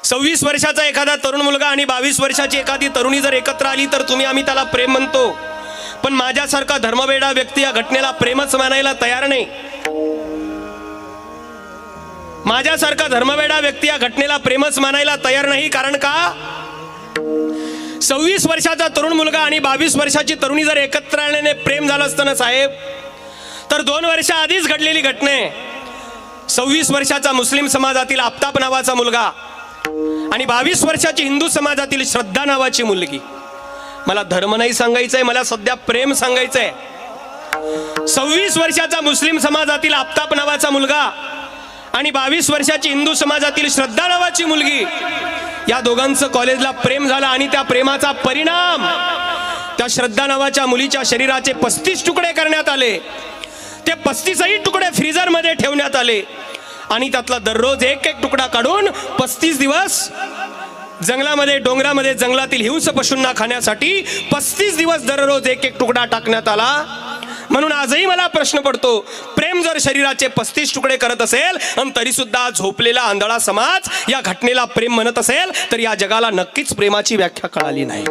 26 वर्षाचा एखादा तरुण मुलगा आणि 22 वर्षाची एखादी तरुणी जर एकत्र आली तर आम्ही त्याला प्रेम म्हणतो, पण माझ्यासारखा धर्मवेडा व्यक्ती या घटनेला प्रेमच मानायला तयार नाही. माझ्यासारखा धर्मवेडा व्यक्ती या घटनेला प्रेमच मानायला तयार नाही. कारण का? 26 वर्षाचा तरुण मुलगा आणि 22 वर्षाची तरुणी जर एकत्र आल्याने प्रेम झालं असतं ना साहेब, तर 2 वर्ष आधीच घडलेली घटना आहे. 26 वर्षाचा मुस्लिम समाजातील आफताब नावाचा मुलगा आणि 22 वर्षाची हिंदू समाजातील श्रद्धा नावाची मुलगी. मला धर्म नाही सांगायचंय, मला सध्या प्रेम सांगायचंय. 26 वर्षाचा मुस्लिम समाजातील आफताब नावाचा मुलगा आणि 22 वर्षाची हिंदू समाजातील श्रद्धा नावाची मुलगी, या दोघांचं कॉलेजला प्रेम झालं आणि त्या प्रेमाचा परिणाम त्या श्रद्धा नावाच्या मुलीच्या शरीराचे 35 तुकडे करण्यात आले. ते 35ही तुकडे फ्रीजर मध्ये ठेवण्यात आले आणि त्यातला दररोज एक एक तुकडा काढून 35 दिवस जंगलामध्ये, डोंगरामध्ये, जंगलातील हिंस्र पशूंना खाण्यासाठी 35 दिवस दररोज एक एक तुकडा टाकण्यात आला. म्हणून आजही मला प्रश्न पडतो, प्रेम जर शरीराचे 35 तुकडे करत असेल आणि तरी सुद्धा झोपलेला आंधळा समाज या घटनेला प्रेम म्हणत असेल तर या जगाला नक्कीच प्रेमाची व्याख्या कळाली नाही.